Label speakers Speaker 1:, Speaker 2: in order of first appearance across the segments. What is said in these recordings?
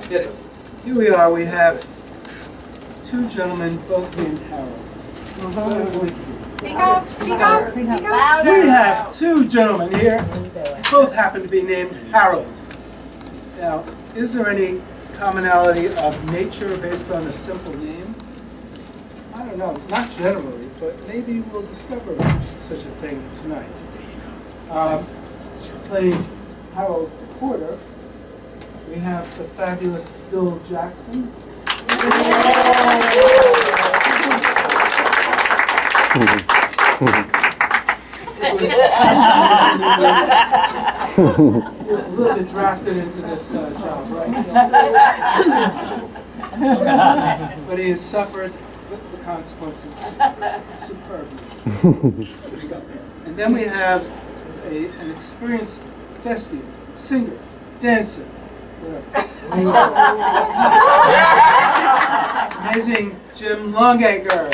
Speaker 1: Get it.
Speaker 2: Here we are. We have two gentlemen, both named Harold.
Speaker 3: Speak up, speak up, speak up.
Speaker 2: We have two gentlemen here, both happen to be named Harold. Now, is there any commonality of nature based on a simple name? I don't know, not generally, but maybe we'll discover such a thing tonight. Playing Harold Porter, we have the fabulous Bill Jackson. A little bit drafted into this job, right? But he has suffered the consequences superbly. And then we have an experienced thespian, singer, dancer, amazing Jim Longacre.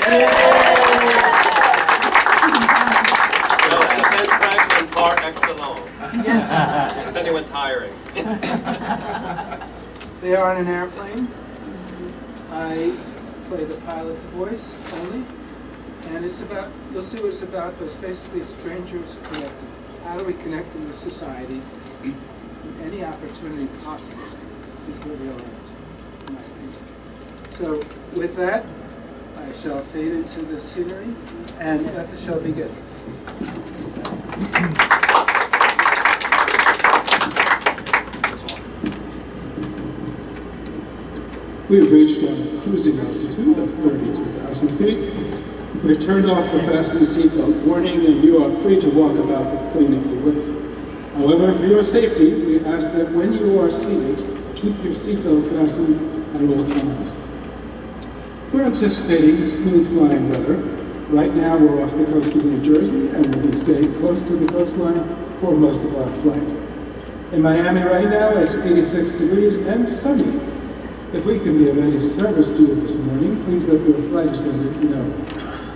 Speaker 1: Par excellence. If anyone's hiring.
Speaker 2: They are on an airplane. I play the pilot's voice only. And it's about, you'll see what it's about, but it's basically strangers connecting. How do we connect in this society? Any opportunity possible is the real answer. So with that, I shall fade into the scenery and let the show begin.
Speaker 4: We've reached a cruising altitude of 32,000 feet. We've turned off the fasten seatbelt warning, and you are free to walk about the plane if you wish. However, for your safety, we ask that when you are seated, keep your seatbelt fastened at all times. We're anticipating smooth flying weather. Right now, we're off the coast of New Jersey, and we'll be staying close to the coastline for most of our flight. In Miami right now, it's 86 degrees and sunny. If we can be of any service to you this morning, please let your flight attendant know.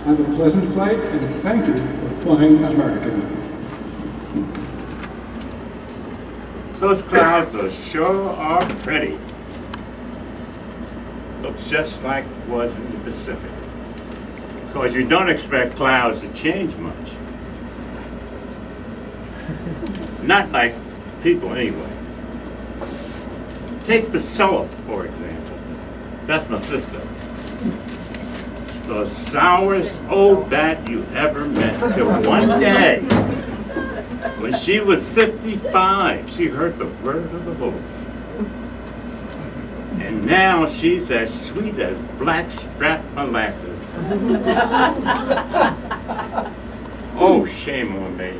Speaker 4: Have a pleasant flight, and thank you for flying American.
Speaker 5: Those clouds sure are pretty. Looks just like it was in the Pacific. Because you don't expect clouds to change much. Not like people anyway. Take Priscilla, for example. That's my sister. The sourest old bat you ever met till one day, when she was 55, she heard the word of the Lord. And now she's as sweet as blackstrap molasses. Oh, shame on me.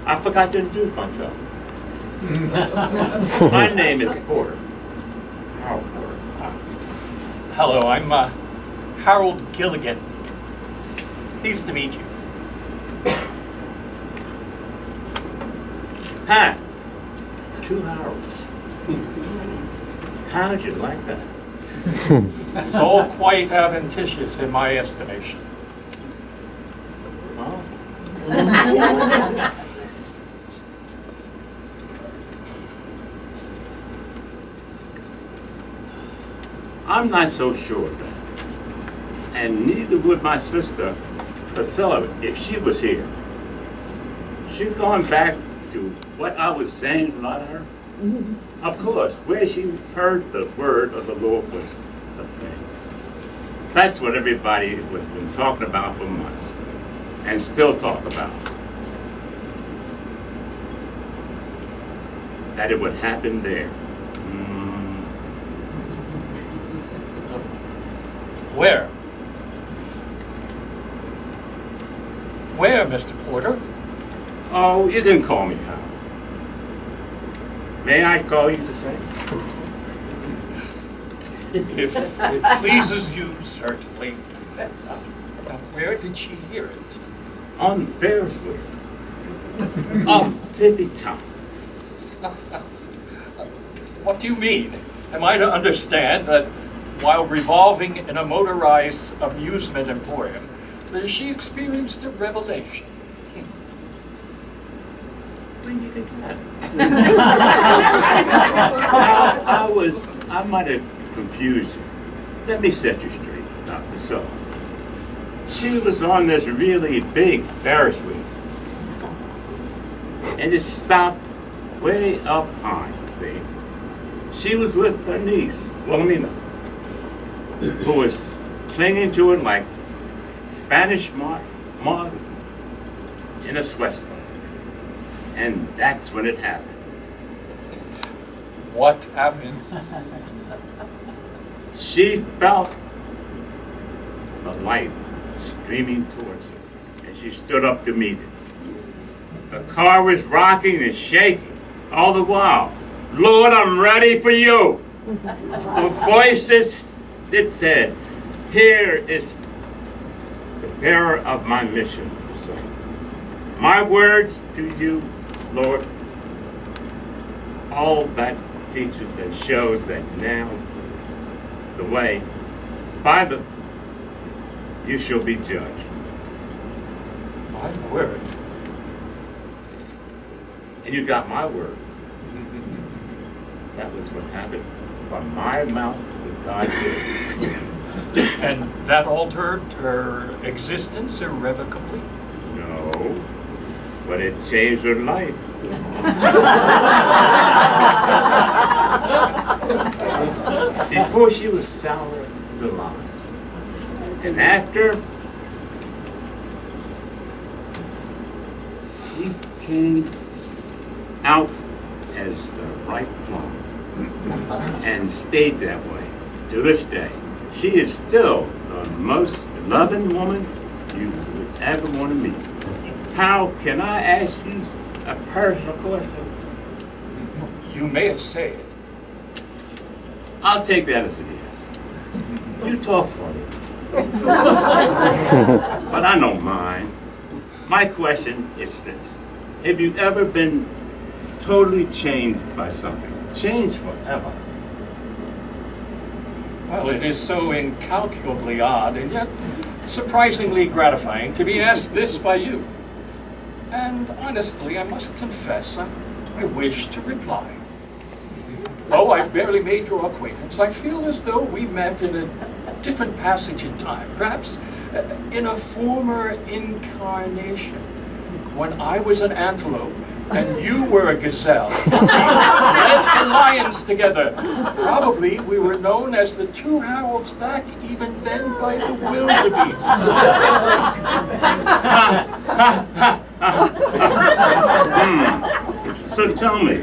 Speaker 5: I forgot to introduce myself. My name is Porter. Harold Porter.
Speaker 6: Hello, I'm Harold Gilligan. Pleased to meet you.
Speaker 5: Hi. 2 hours. How'd you like that?
Speaker 6: It's all quite adventitious in my estimation.
Speaker 5: Well, I'm not so sure of that. And neither would my sister, Priscilla, if she was here. She's going back to what I was saying about her. Of course, where she heard the word of the Lord was the thing. That's what everybody has been talking about for months, and still talk about. That it would happen there.
Speaker 6: Where? Where, Mr. Porter?
Speaker 5: Oh, you didn't call me Hal. May I call you the same?
Speaker 6: If it pleases you, certainly. Now, where did she hear it?
Speaker 5: On the Ferris wheel. Up tippy top.
Speaker 6: What do you mean? Am I to understand that while revolving in a motorized amusement emporium, that she experienced a revelation?
Speaker 5: When you think that? I I might have confused you. Let me set you straight, Dr. Sullivan. She was on this really big Ferris wheel. And it stopped way up high, see? She was with her niece, Wilhelmina, who was clinging to it like Spanish moth in a sweat. And that's when it happened.
Speaker 6: What happened?
Speaker 5: She felt the light streaming towards her, and she stood up to meet it. The car was rocking and shaking all the while. Lord, I'm ready for you. The voice it said, here is the bearer of my mission, the son. My words to you, Lord, all that teaches and shows that now the way, by the, you shall be judged.
Speaker 6: My word.
Speaker 5: And you got my word. That was what happened from my mouth to God's ear.
Speaker 6: And that altered her existence irrevocably?
Speaker 5: No, but it changed her life. Before she was sour as a lime. And after, she came out as a ripe plum and stayed that way to this day. She is still the most loving woman you would ever want to meet. How can I ask you a personal question?
Speaker 6: You may say it.
Speaker 5: I'll take that as a yes. You talk funny. But I don't mind. My question is this. Have you ever been totally changed by something? Changed forever?
Speaker 6: Well, it is so incalculably odd and yet surprisingly gratifying to be asked this by you. And honestly, I must confess, I wish to reply. Though I've barely made your acquaintance, I feel as though we met in a different passage in time, perhaps in a former incarnation, when I was an antelope and you were a gazelle. We led the lions together. Probably we were known as the two Harolds back even then by the wildebeest.
Speaker 5: So tell me,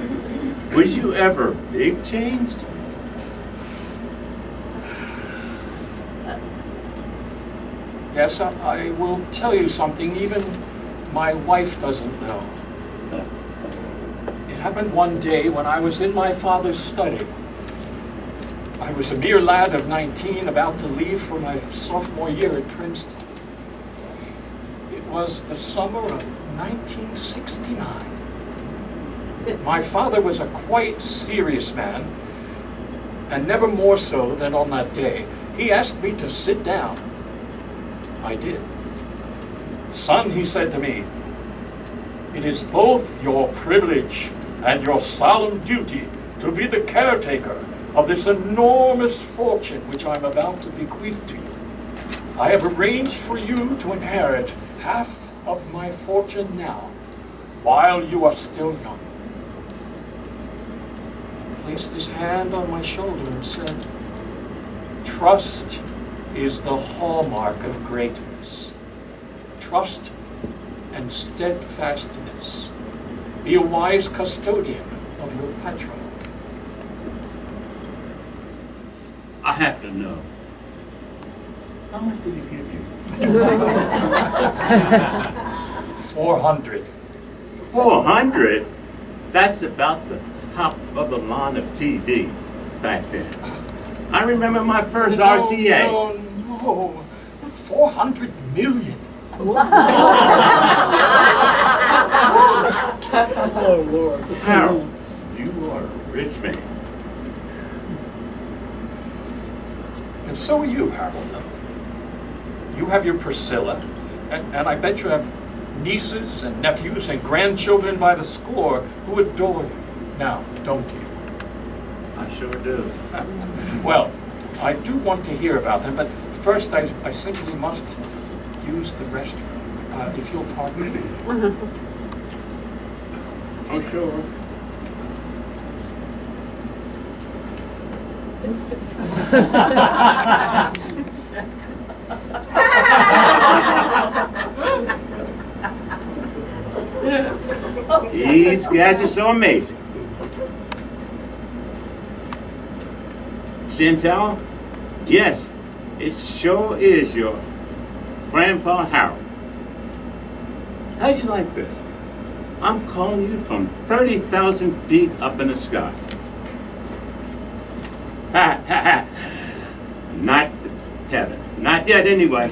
Speaker 5: was you ever big changed?
Speaker 6: Yes, I will tell you something even my wife doesn't know. It happened one day when I was in my father's study. I was a mere lad of 19, about to leave for my sophomore year at Princeton. It was the summer of 1969. My father was a quite serious man, and never more so than on that day. He asked me to sit down. I did. Son, he said to me, it is both your privilege and your solemn duty to be the caretaker of this enormous fortune which I'm about to bequeath to you. I have arranged for you to inherit half of my fortune now, while you are still young. He placed his hand on my shoulder and said, trust is the hallmark of greatness. Trust and steadfastness. Be a wise custodian of your patrimony.
Speaker 5: I have to know. How much did he give you?
Speaker 6: 400.
Speaker 5: 400? That's about the top of the line of TVs back then. I remember my first RCA.
Speaker 6: No. 400 million.
Speaker 2: Oh, Lord.
Speaker 5: Harold, you are a rich man.
Speaker 6: And so are you, Harold. You have your Priscilla, and I bet you have nieces and nephews and grandchildren by the score who adore you. Now, don't you?
Speaker 5: I sure do.
Speaker 6: Well, I do want to hear about them, but first I simply must use the restroom. If you'll pardon me.
Speaker 5: Oh, sure. These guys are so amazing. Chantal? Yes, it sure is your Grandpa Harold. How'd you like this? I'm calling you from 30,000 feet up in the sky. Ha ha ha. Not heaven. Not yet, anyway.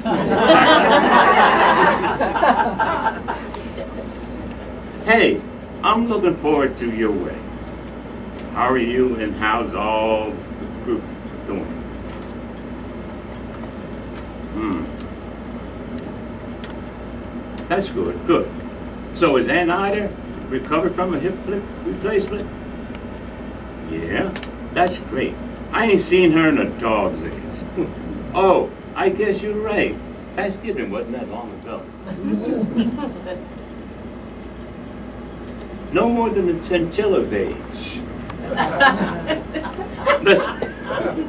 Speaker 5: Hey, I'm looking forward to your wedding. How are you and how's all the group doing? That's good, good. So is Aunt Ida recovered from a hip replacement? Yeah, that's great. I ain't seen her in a dog's age. Oh, I guess you're right. Thanksgiving wasn't that long ago. No more than a chinchilla's age. Listen,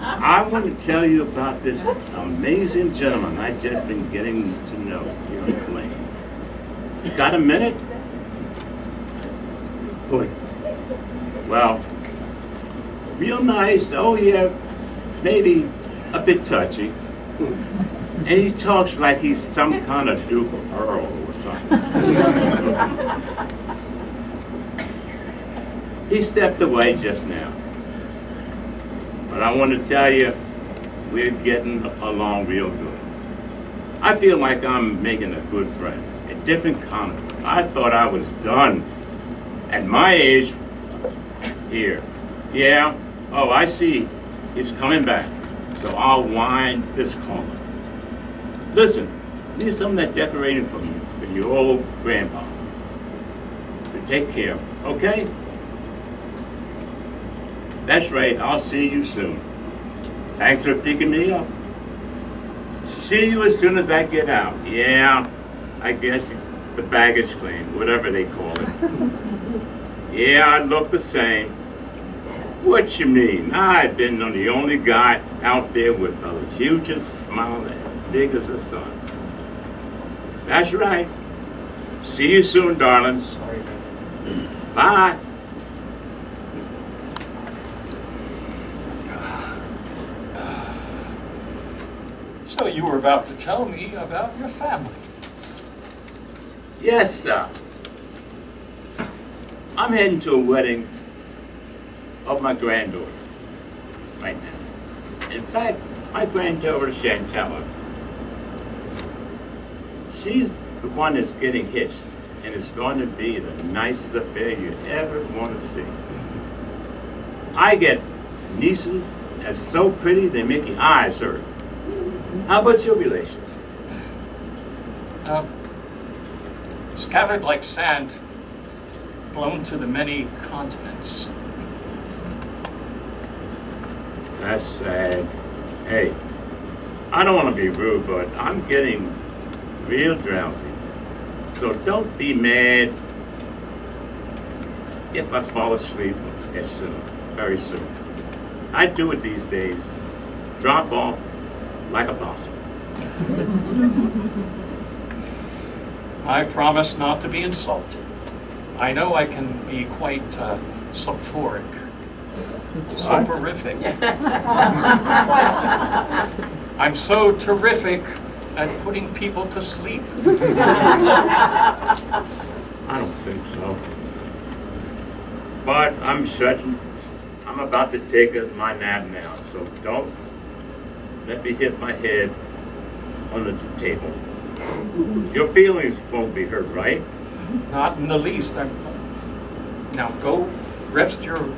Speaker 5: I want to tell you about this amazing gentleman I've just been getting to know here on the plane. You got a minute? Good. Well, real nice, oh yeah, maybe a bit touchy. And he talks like he's some kind of Duke or Earl or something. He stepped away just now. But I want to tell you, we're getting along real good. I feel like I'm making a good friend, a different kind of friend. I thought I was done. At my age, here. Yeah, oh, I see. He's coming back. So I'll wind this corner. Listen, need some of that decorating from your old grandpa to take care of, okay? That's right, I'll see you soon. Thanks for picking me up. See you as soon as I get out. Yeah, I guess the baggage claim, whatever they call it. Yeah, I look the same. What you mean? I've been the only guy out there with the hugest smile as big as the sun. That's right. See you soon, darling.
Speaker 6: Sorry, man.
Speaker 5: Bye.
Speaker 6: So you were about to tell me about your family.
Speaker 5: Yes, sir. I'm heading to a wedding of my granddaughter right now. In fact, my granddaughter Chantal, she's the one that's getting hitched, and it's going to be the nicest affair you ever want to see. I get nieces that's so pretty they make your eyes hurt. How about your relation?
Speaker 6: Scattered like sand, blown to the many continents.
Speaker 5: That's sad. Hey, I don't want to be rude, but I'm getting real drowsy. So don't be mad if I fall asleep very soon. I do it these days. Drop off like a possum.
Speaker 6: I promise not to be insulted. I know I can be quite soporific. Soporific. I'm so terrific at putting people to sleep.
Speaker 5: I don't think so. But I'm about to take my nap now, so don't let me hit my head on the table. Your feelings won't be hurt, right?
Speaker 6: Not in the least. Now go rest your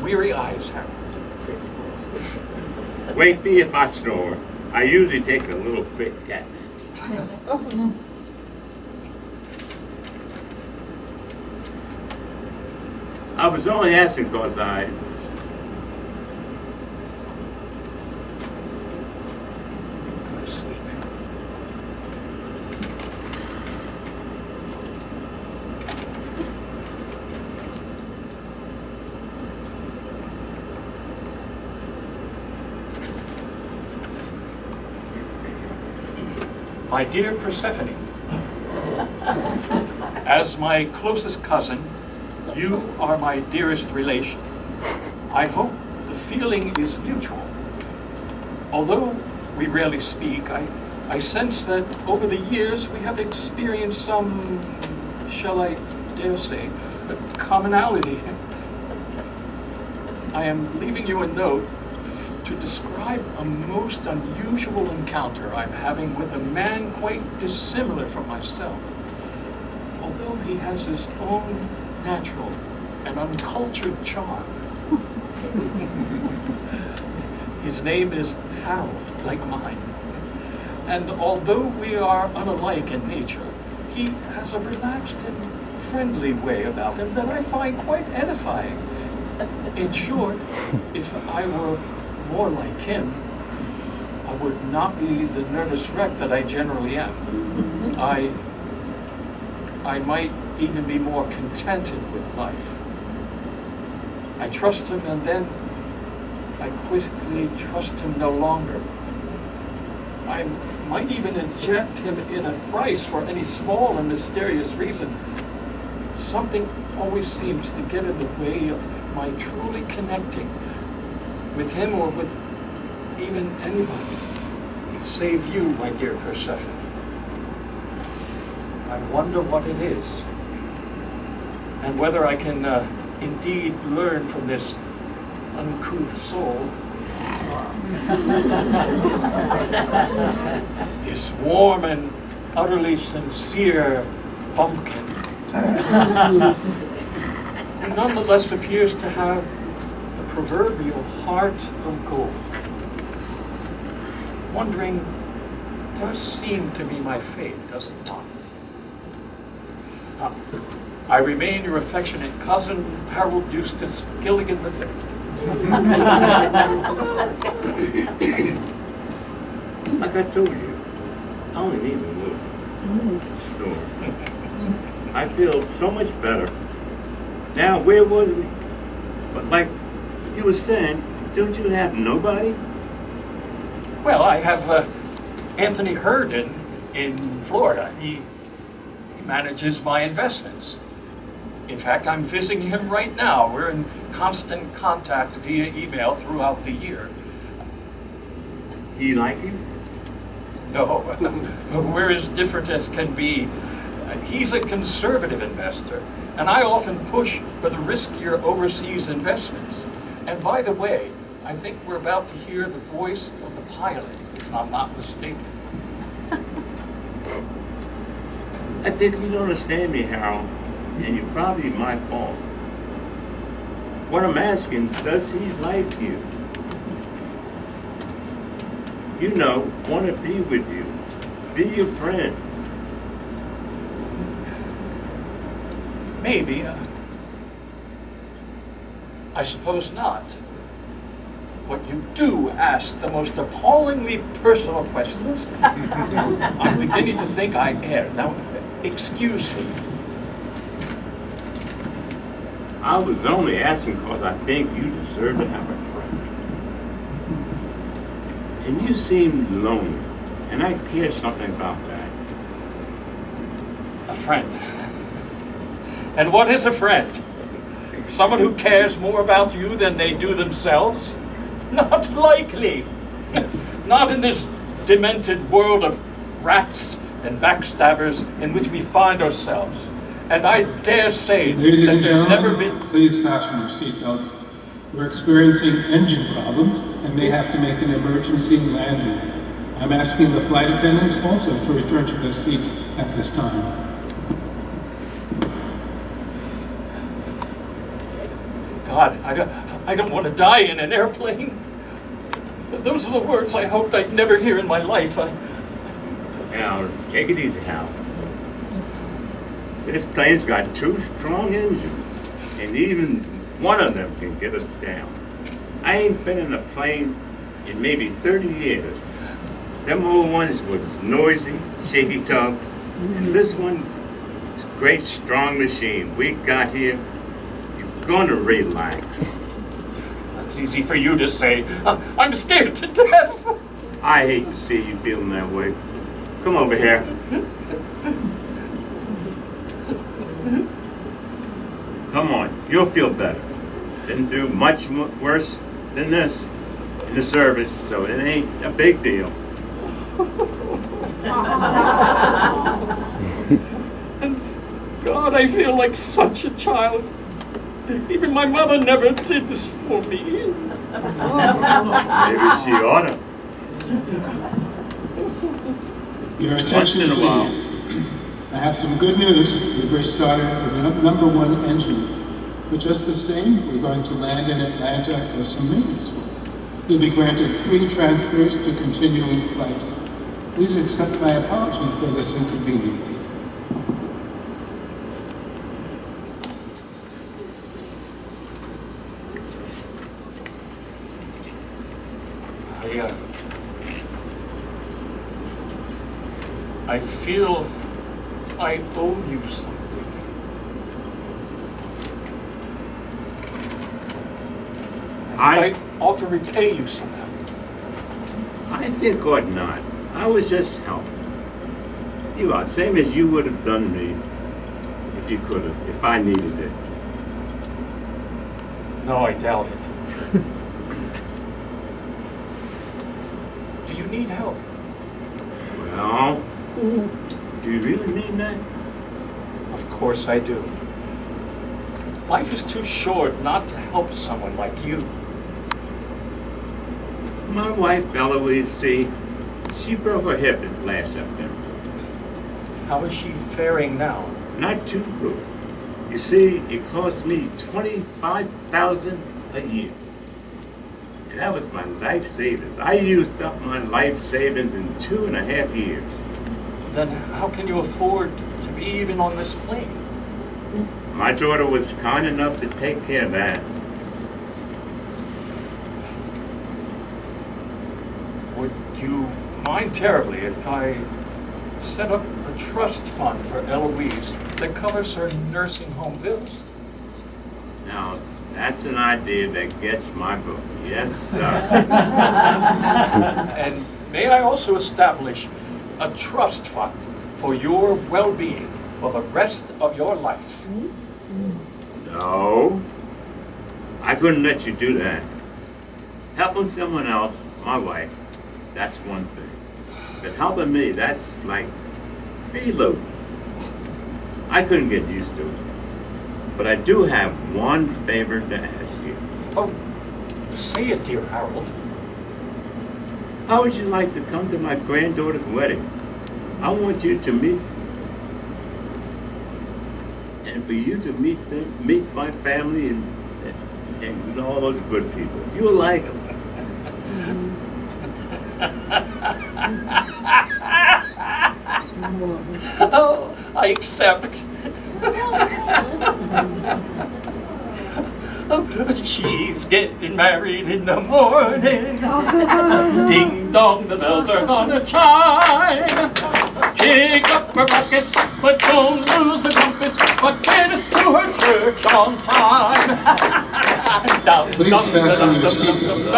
Speaker 6: weary eyes, Harold.
Speaker 5: Wake me if I snore. I usually take a little quick cat naps. I was only asking because
Speaker 6: My dear Persephone, as my closest cousin, you are my dearest relation. I hope the feeling is mutual. Although we rarely speak, I sense that over the years we have experienced some, shall I dare say, commonality. I am leaving you a note to describe a most unusual encounter I'm having with a man quite dissimilar from myself. Although he has his own natural and uncultured charm. His name is Harold, like mine. And although we are unalike in nature, he has a relaxed and friendly way about him that I find quite edifying. In short, if I were more like him, I would not be the nervous wreck that I generally am. I might even be more contented with life. I trust him, and then I quickly trust him no longer. I might even inject him in a thrice for any small and mysterious reason. Something always seems to get in the way of my truly connecting with him or with even anybody, save you, my dear Persephone. I wonder what it is, and whether I can indeed learn from this uncouth soul, this warm and utterly sincere bumpkin, who nonetheless appears to have the proverbial heart of gold. Wondering does seem to be my fate, does it not? I remain your affectionate cousin, Harold Eustace Gilligan III.
Speaker 5: Like I told you, I only need a little snore. I feel so much better. Now, where was we? But like you were saying, don't you have nobody?
Speaker 6: Well, I have Anthony Herndon in Florida. He manages my investments. In fact, I'm visiting him right now. We're in constant contact via email throughout the year.
Speaker 5: You like him?
Speaker 6: No, we're as different as can be. He's a conservative investor, and I often push for the riskier overseas investments. And by the way, I think we're about to hear the voice of the pilot, if I'm not mistaken.
Speaker 5: I think you don't understand me, Harold, and you're probably my fault. What I'm asking, does he like you? You know, want to be with you, be your friend.
Speaker 6: Maybe. I suppose not. But you do ask the most appallingly personal questions. I'm beginning to think I err. Now, excuse me.
Speaker 5: I was only asking because I think you deserve to have a friend. And you seem lonely, and I care something about that.
Speaker 6: A friend. And what is a friend? Someone who cares more about you than they do themselves? Not likely. Not in this demented world of rats and backstabbers in which we find ourselves. And I dare say
Speaker 4: Ladies
Speaker 6: that
Speaker 4: and
Speaker 6: there's never
Speaker 4: gentlemen,
Speaker 6: been...
Speaker 4: please fasten your seatbelts. We're experiencing engine problems and may have to make an emergency landing. I'm asking the flight attendants also to return to their seats at this time.
Speaker 6: God, I don't want to die in an airplane. Those are the words I hoped I'd never hear in my life.
Speaker 5: Now, take it easy, Hal. This plane's got 2 strong engines, and even one of them can get us down. I ain't been in a plane in maybe 30 years. Them old ones was noisy, shaky tugs, and this one is a great, strong machine we got here. You're gonna relax.
Speaker 6: That's easy for you to say. I'm scared to death.
Speaker 5: I hate to see you feeling that way. Come over here. Come on, you'll feel better. Been through much worse than this in the service, so it ain't a big deal.
Speaker 6: God, I feel like such a child. Even my mother never did this for me.
Speaker 5: Maybe she oughta.
Speaker 4: Your
Speaker 5: Once
Speaker 4: attention,
Speaker 5: in a while.
Speaker 4: please. I have some good news. We've restarted the #1 engine. But just the same, we're going to land in Atlanta for some maintenance work. You'll be granted free transfers to continuing flights. Please accept my apology for this inconvenience.
Speaker 6: I feel I owe you something. I ought to repay you somehow.
Speaker 5: I think ought not. I was just helping. You are, same as you would have done me if you could have, if I needed it.
Speaker 6: No, I doubt it. Do you need help?
Speaker 5: Well, do you really mean that?
Speaker 6: Of course I do. Life is too short not to help someone like you.
Speaker 5: My wife, Eloise, see, she broke her hip last September.
Speaker 6: How is she faring now?
Speaker 5: Not too good. You see, it cost me $25,000 a year. And that was my life savings. I used up my life savings in 2.5 years.
Speaker 6: Then how can you afford to be even on this plane?
Speaker 5: My daughter was kind enough to take care of that.
Speaker 6: Would you mind terribly if I set up a trust fund for Eloise that covers her nursing home bills?
Speaker 5: Now, that's an idea that gets my vote. Yes, sir.
Speaker 6: And may I also establish a trust fund for your well-being for the rest of your life?
Speaker 5: No, I couldn't let you do that. Helping someone else, my wife, that's one thing. But helping me, that's like freeloading. I couldn't get used to it. But I do have one favor to ask you.
Speaker 6: Oh, say it, dear Harold.
Speaker 5: How would you like to come to my granddaughter's wedding? I want you to meet, and for you to meet them, meet my family and all those good people. You'll like them.
Speaker 6: Oh, I accept. She's getting married in the morning. Ding dong, the bells are gonna chime. Kick up her buckets, but don't lose the compass. But get us to her church on time.
Speaker 4: Please fasten your seatbelts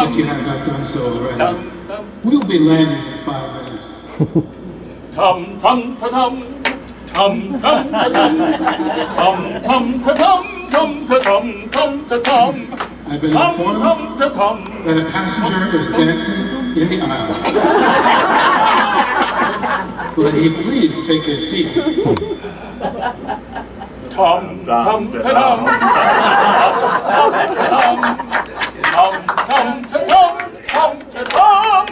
Speaker 4: if you have not done so already. We'll be landing in 5 minutes.
Speaker 6: Tum tum ta tum, tum tum ta tum, tum tum ta tum, tum ta tum, tum ta tum.
Speaker 4: I've been informed that a passenger is dancing in the aisles. Will he please take his seat?
Speaker 6: Tum tum ta tum, tum tum ta tum, tum ta tum,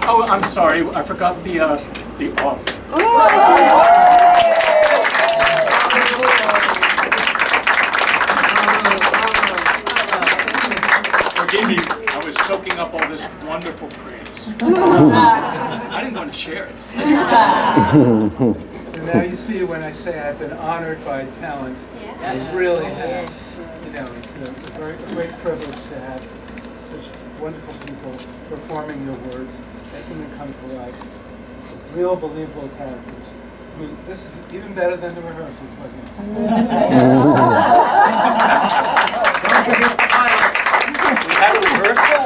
Speaker 6: Oh, I'm sorry, I forgot the off. Forgive me, I was soaking up all this wonderful praise. I didn't want to share it.
Speaker 2: So now you see when I say I've been honored by talent, I really have. You know, it's a great privilege to have such wonderful people performing your words, making them come to life. Real believable characters. I mean, this is even better than the rehearsals, wasn't it?
Speaker 1: We had a rehearsal?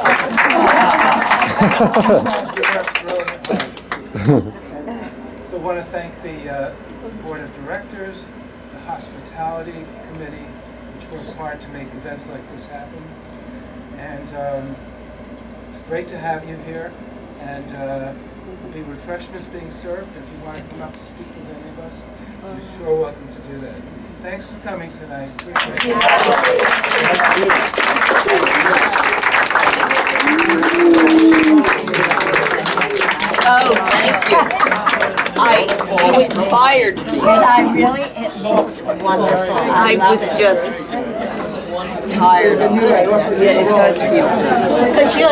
Speaker 2: So I want to thank the Board of Directors, the Hospitality Committee, which works hard to make events like this happen. And it's great to have you here. And there'll be refreshments being served. If you want to come up to speak with any of us, you're sure welcome to do that. Thanks for coming tonight. Appreciate it.
Speaker 7: Oh, thank you. You inspired me.
Speaker 3: Did I really? It looks wonderful.
Speaker 7: I
Speaker 3: love
Speaker 7: was
Speaker 3: it.
Speaker 7: just tired. Yeah, it does feel good.
Speaker 3: Because you